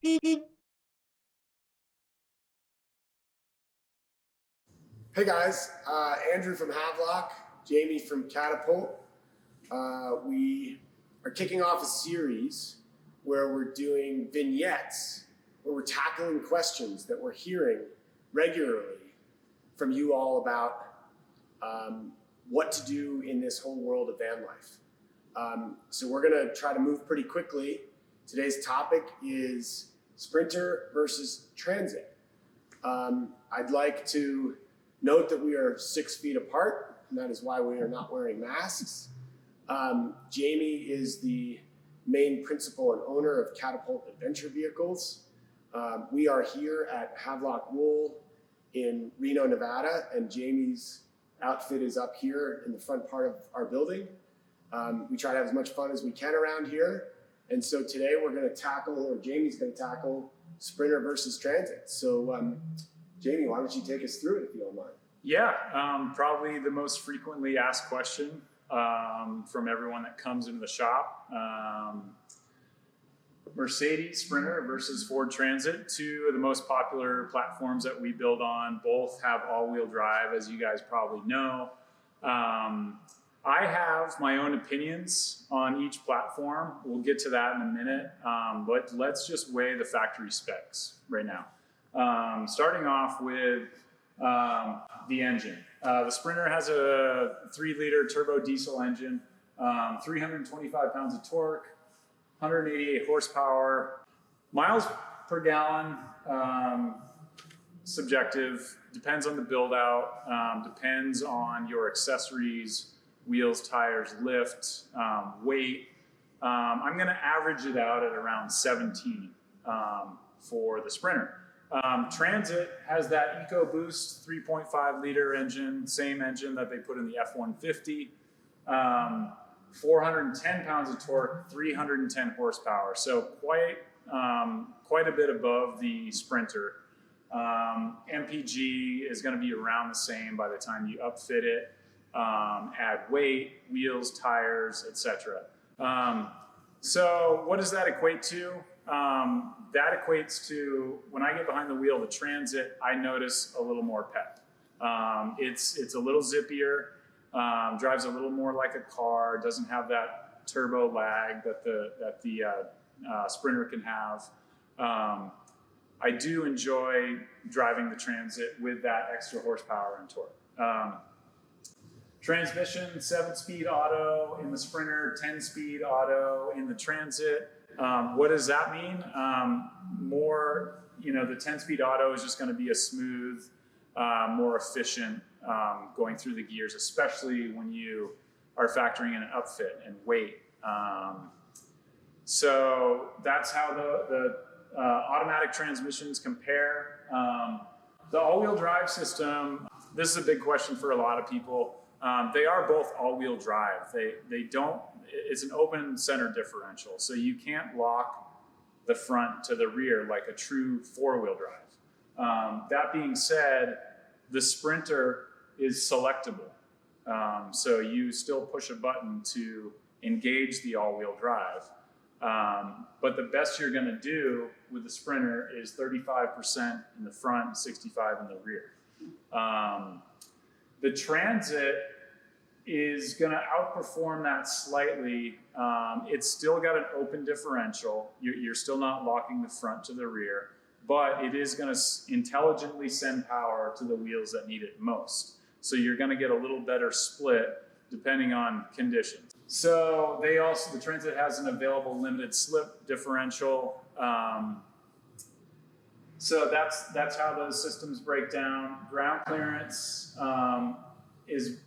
Hey guys, Andrew from Havelock, Jamie from Catapult. We are kicking off a series where we're doing vignettes, where we're tackling questions that we're hearing regularly from you all about what to do in this whole world of van life. So we're going to try to move pretty quickly. Today's topic is sprinter versus transit. I'd like to note that we are 6 feet apart, and that is why we are not wearing masks. Jamie is the main principal and owner of Catapult Adventure Vehicles. We are here at Havelock Wool in Reno, Nevada, and Jamie's outfit is up here in the front part of our building. We try to have as much fun as we can around here. And so today we're going to tackle, or Jamie's going to tackle, sprinter versus transit. So Jamie, why don't you take us through it if you don't mind? Yeah, probably the most frequently asked question from everyone that comes into the shop. Mercedes Sprinter versus Ford Transit, two of the most popular platforms that we build on. Both have all-wheel drive, as you guys probably know. I have my own opinions on each platform. We'll get to that in a minute, but let's just weigh the factory specs right now. Starting off with the engine. The Sprinter has a 3-liter turbo diesel engine, 325 pounds of torque, 188 horsepower. Miles per gallon, subjective, depends on the build out, depends on your accessories, wheels, tires, lift, weight. I'm gonna average it out at around 17 for the Sprinter. Transit has that EcoBoost 3.5 liter engine, same engine that they put in the F-150, 410 pounds of torque, 310 horsepower. So quite a bit above the Sprinter. MPG is going to be around the same by the time you upfit it, add weight, wheels, tires, etc. So what does that equate to? That equates to, when I get behind the wheel of the Transit, I notice a little more pep. It's a little zippier, drives a little more like a car, doesn't have that turbo lag that the Sprinter can have. I do enjoy driving the Transit with that extra horsepower and torque. Transmission, 7-speed auto in the Sprinter, 10-speed auto in the Transit. What does that mean? The 10-speed auto is just going to be a smooth, more efficient going through the gears, especially when you are factoring in an upfit and weight. So that's how the automatic transmissions compare. The all-wheel drive system, this is a big question for a lot of people. They are both all-wheel drive. They don't. It's an open center differential, so you can't lock the front to the rear like a true 4-wheel drive. That being said, the Sprinter is selectable. So you still push a button to engage the all-wheel drive. But the best you're going to do with the Sprinter is 35% in the front and 65% in the rear. The Transit is going to outperform that slightly. It's still got an open differential. You're still not locking the front to the rear, but it is going to intelligently send power to the wheels that need it most. So you're going to get a little better split depending on conditions. So the Transit has an available limited slip differential. So that's how those systems break down. Ground clearance is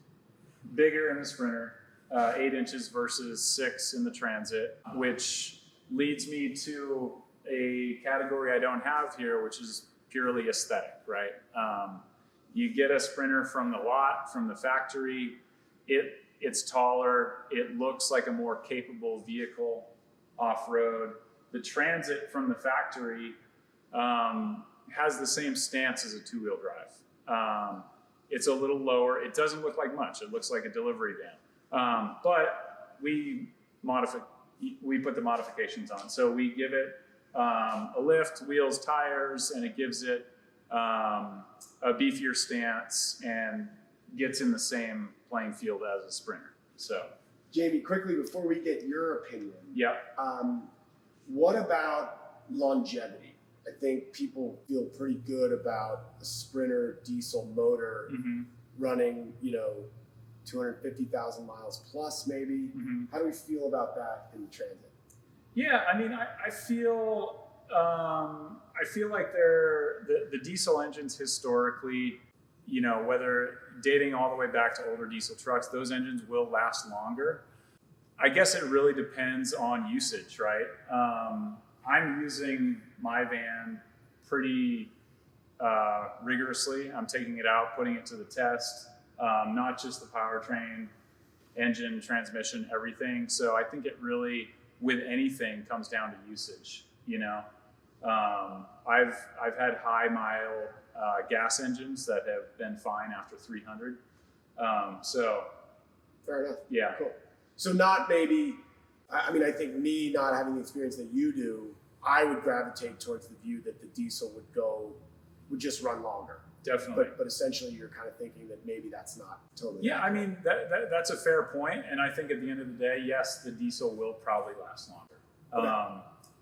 bigger in the Sprinter, 8 inches versus 6 in the Transit, which leads me to a category I don't have here, which is purely aesthetic, right? You get a Sprinter from the lot, from the factory, it's taller, it looks like a more capable vehicle off-road. The Transit from the factory has the same stance as a 2-wheel drive. It's a little lower. It doesn't look like much. It looks like a delivery van. But we put the modifications on. So we give it a lift, wheels, tires, and it gives it a beefier stance and gets in the same playing field as a sprinter. So, Jamie, quickly before we get your opinion, yeah. What about longevity? I think people feel pretty good about a sprinter diesel motor running, 250,000 miles plus maybe. How do we feel about that in transit? Yeah, I mean, I feel like the diesel engines historically, whether dating all the way back to older diesel trucks, those engines will last longer. I guess it really depends on usage, right? I'm using my van pretty rigorously. I'm taking it out, putting it to the test, not just the powertrain, engine, transmission, everything. So I think it really, with anything, comes down to usage. I've had high mile gas engines that have been fine after 300. So fair enough. Yeah. Cool. So not maybe, I mean, I think me not having the experience that you do, I would gravitate towards the view that the diesel would just run longer. Definitely. But essentially you're kind of thinking that maybe that's not totally. Yeah, I mean, that's a fair point. And I think at the end of the day, yes, the diesel will probably last longer. Okay.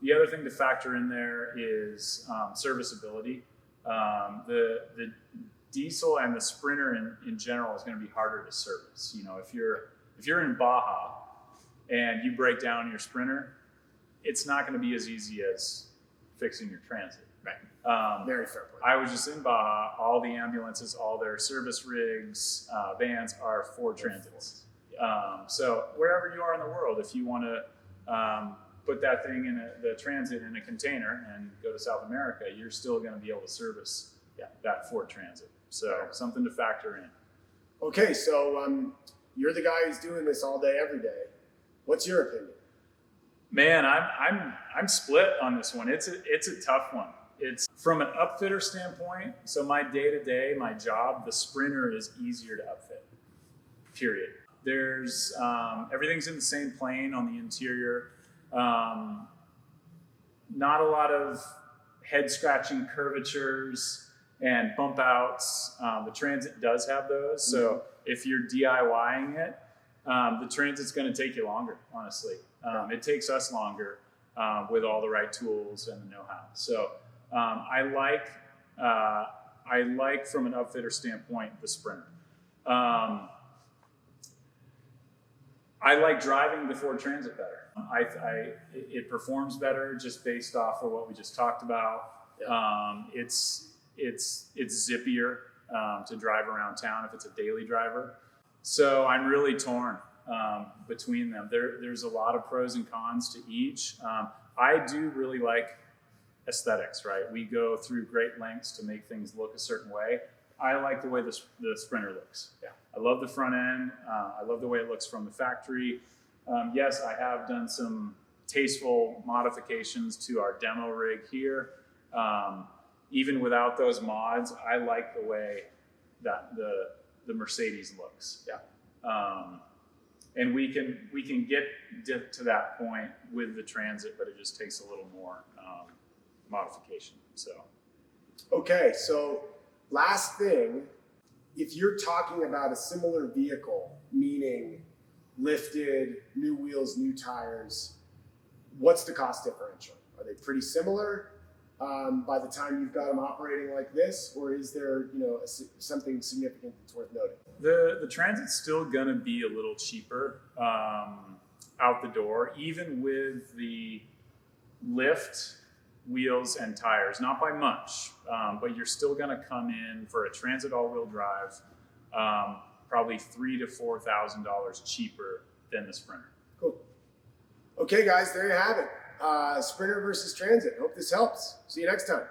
The other thing to factor in there is serviceability. The diesel and the Sprinter in general is going to be harder to service. If you're in Baja and you break down your Sprinter, it's not going to be as easy as fixing your Transit. Right. Very fair point. I was just in Baja. All the ambulances, all their service rigs, vans are Ford Transits. So wherever you are in the world, if you want to put that thing in the Transit in a container and go to South America, you're still going to be able to service that Ford Transit. So something to factor in. Okay, so you're the guy who's doing this all day, every day. What's your opinion? Man, I'm split on this one. It's a tough one. It's from an upfitter standpoint. So my day-to-day, my job, the Sprinter is easier to upfit. Period. There's everything's in the same plane on the interior. Not a lot of head scratching curvatures and bump outs. The Transit does have those. So if you're DIYing it, the Transit's going to take you longer, honestly. It takes us longer with all the right tools and the know-how. So I like from an upfitter standpoint, the Sprinter. I like driving the Ford Transit better. It performs better just based off of what we just talked about. Yeah. It's zippier to drive around town if it's a daily driver. So I'm really torn between them. There's a lot of pros and cons to each. I do really like aesthetics, right? We go through great lengths to make things look a certain way. I like the way the Sprinter looks. Yeah, I love the front end. I love the way it looks from the factory. Yes, I have done some tasteful modifications to our demo rig here. Even without those mods, I like the way that the Mercedes looks. Yeah. And we can get to that point with the Transit, but it just takes a little more modification. So. Okay, so last thing, if you're talking about a similar vehicle, meaning lifted, new wheels, new tires, what's the cost differential? Are they pretty similar by the time you've got them operating like this, or is there something significant that's worth noting? The Transit's still going to be a little cheaper out the door, even with the lift, wheels, and tires. Not by much, but you're still going to come in for a Transit all-wheel drive, probably $3,000 to $4,000 cheaper than the Sprinter. Cool. Okay, guys, there you have it. Sprinter versus Transit. Hope this helps. See you next time.